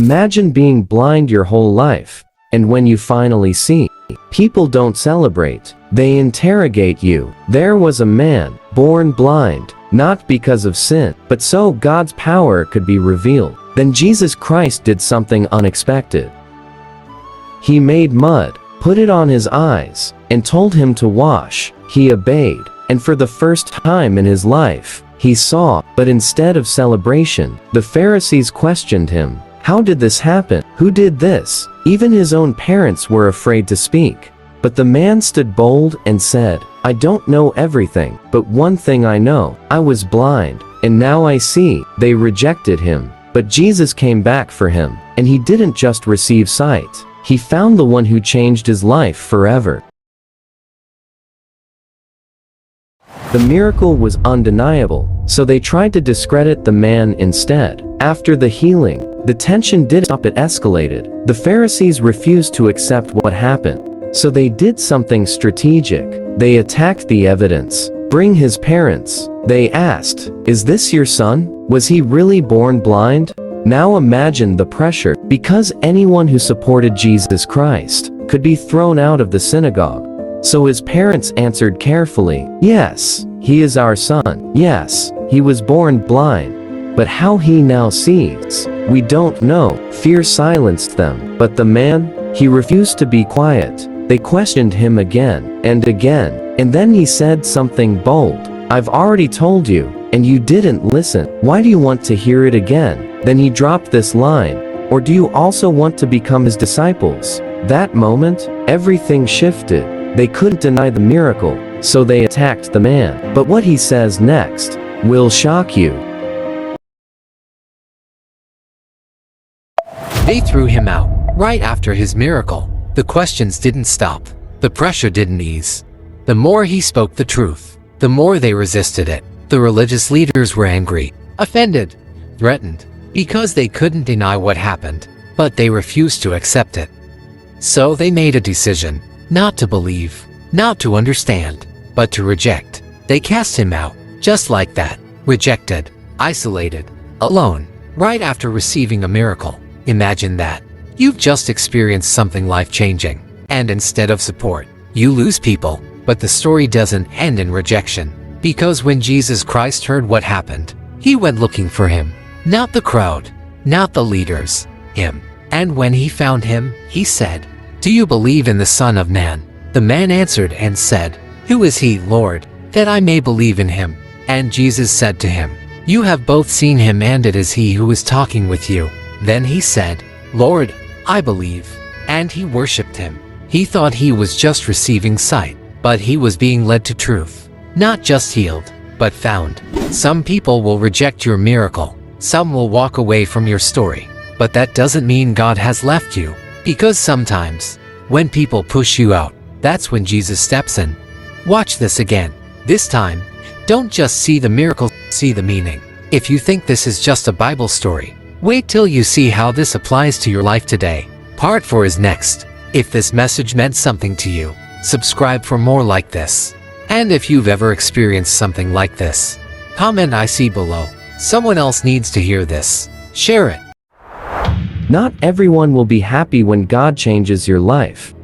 Imagine being blind your whole life, and when you finally see, people don't celebrate. They interrogate you. There was a man, born blind, not because of sin, but so God's power could be revealed. Then Jesus Christ did something unexpected. He made mud, put it on his eyes, and told him to wash. He obeyed, and for the first time in his life, he saw. But instead of celebration, the Pharisees questioned him. How did this happen? Who did this? Even his own parents were afraid to speak. But the man stood bold and said, I don't know everything, but one thing I know, I was blind, and now I see. They rejected him, but Jesus came back for him, and he didn't just receive sight. He found the one who changed his life forever. The miracle was undeniable, so they tried to discredit the man instead. After the healing, the tension didn't stop, it escalated. The Pharisees refused to accept what happened, so they did something strategic. They attacked the evidence. Bring his parents. They asked, is this your son? Was he really born blind? Now imagine the pressure, because anyone who supported Jesus Christ could be thrown out of the synagogue. So his parents answered carefully, yes, he is our son. Yes, he was born blind. But how he now sees, we don't know. Fear silenced them. But the man, he refused to be quiet. They questioned him again and again, and then he said something bold. I've already told you, and you didn't listen. Why do you want to hear it again? Then he dropped this line, or do you also want to become his disciples? That moment, everything shifted. They couldn't deny the miracle, so they attacked the man. But what he says next will shock you. They threw him out right after his miracle. The questions didn't stop. The pressure didn't ease. The more he spoke the truth, the more they resisted it. The religious leaders were angry, offended, threatened, because they couldn't deny what happened, but they refused to accept it. So they made a decision, not to believe, not to understand, but to reject. They cast him out, just like that, rejected, isolated, alone, right after receiving a miracle. Imagine that. You've just experienced something life-changing, and instead of support, you lose people. But the story doesn't end in rejection, because when Jesus Christ heard what happened, he went looking for him. Not the crowd, not the leaders, him. And when he found him, he said, do you believe in the Son of Man? The man answered and said, who is he, Lord, that I may believe in him? And Jesus said to him, you have both seen him, and it is he who is talking with you. Then he said, Lord, I believe. And he worshipped him. He thought he was just receiving sight, but he was being led to truth. Not just healed, but found. Some people will reject your miracle. Some will walk away from your story. But that doesn't mean God has left you. Because sometimes, when people push you out, that's when Jesus steps in. Watch this again. This time, don't just see the miracle, see the meaning. If you think this is just a Bible story, wait till you see how this applies to your life today. Part 4 is next. If this message meant something to you, subscribe for more like this. And if you've ever experienced something like this, comment I see below. Someone else needs to hear this. Share it. Not everyone will be happy when God changes your life.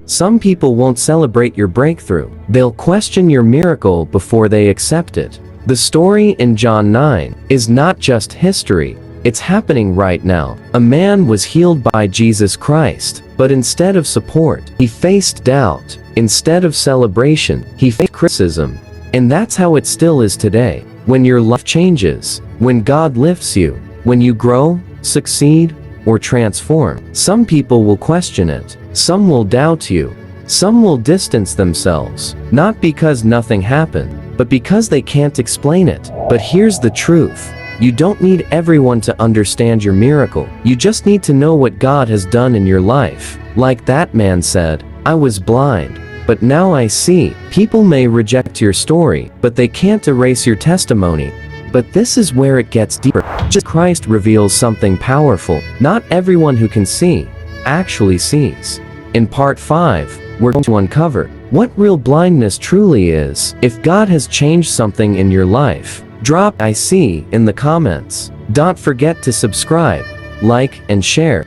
Some people won't celebrate your breakthrough. They'll question your miracle before they accept it. The story in John 9 is not just history, it's happening right now. A man was healed by Jesus Christ, but instead of support, he faced doubt. Instead of celebration, he faced criticism. And that's how it still is today. When your life changes, when God lifts you, when you grow, succeed, or transform, some people will question it. Some will doubt you. Some will distance themselves, not because nothing happened, but because they can't explain it. But here's the truth. You don't need everyone to understand your miracle. You just need to know what God has done in your life. Like that man said, I was blind, but now I see. People may reject your story, but they can't erase your testimony. But this is where it gets deeper. Jesus Christ reveals something powerful. Not everyone who can see actually sees. In part 5, we're going to uncover what real blindness truly is. If God has changed something in your life, drop I see in the comments. Don't forget to subscribe like, and share.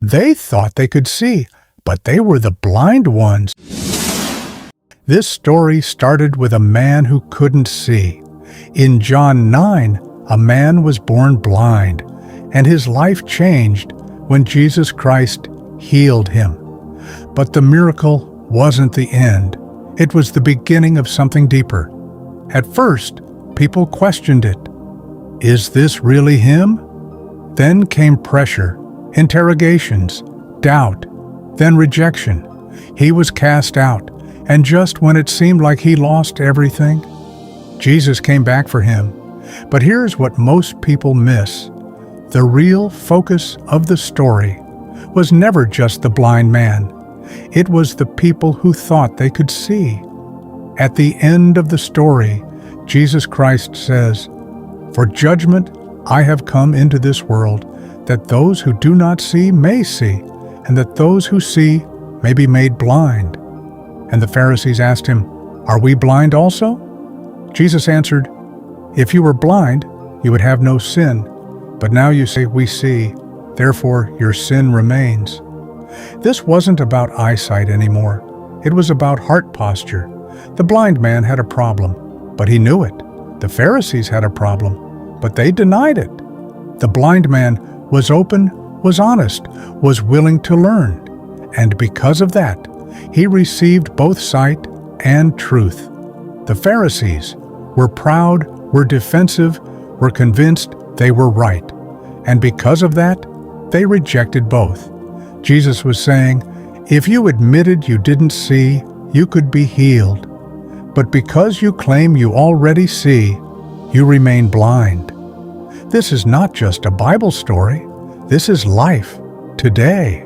They thought they could see, but they were the blind ones. This story started with a man who couldn't see. In John 9, a man was born blind, and his life changed when Jesus Christ healed him. But the miracle wasn't the end. It was the beginning of something deeper. At first, people questioned it. Is this really him? Then came pressure, interrogations, doubt, then rejection. He was cast out, and just when it seemed like he lost everything, Jesus came back for him. But here's what most people miss. The real focus of the story was never just the blind man. It was the people who thought they could see. At the end of the story, Jesus Christ says, "For judgment I have come into this world, that those who do not see may see, and that those who see may be made blind." And the Pharisees asked him, "Are we blind also?" Jesus answered, "If you were blind, you would have no sin. But now you say, 'We see,' therefore your sin remains." This wasn't about eyesight anymore. It was about heart posture. The blind man had a problem, but he knew it. The Pharisees had a problem, but they denied it. The blind man was open, was honest, was willing to learn. And because of that, he received both sight and truth. The Pharisees were proud, were defensive, were convinced they were right. And because of that, they rejected both. Jesus was saying, if you admitted you didn't see, you could be healed. But because you claim you already see, you remain blind. This is not just a Bible story. This is life, today.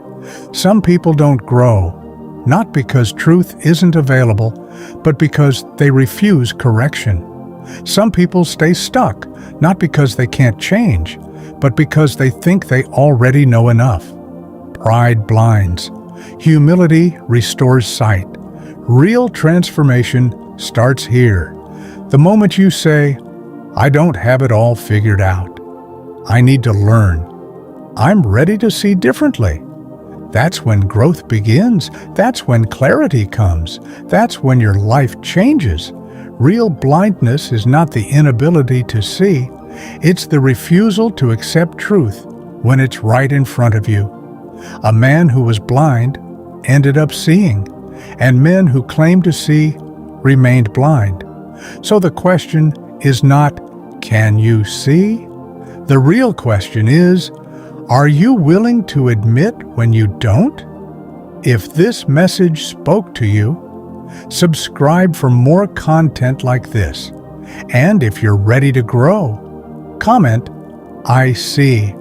Some people don't grow, not because truth isn't available, but because they refuse correction. Some people stay stuck, not because they can't change, but because they think they already know enough. Pride blinds. Humility restores sight. Real transformation starts here. The moment you say, "I don't have it all figured out. I need to learn. I'm ready to see differently." That's when growth begins. That's when clarity comes. That's when your life changes. Real blindness is not the inability to see. It's the refusal to accept truth when it's right in front of you. A man who was blind ended up seeing, and men who claimed to see remained blind. So the question is not, can you see? The real question is, are you willing to admit when you don't? If this message spoke to you, subscribe for more content like this. And if you're ready to grow, comment, "I see."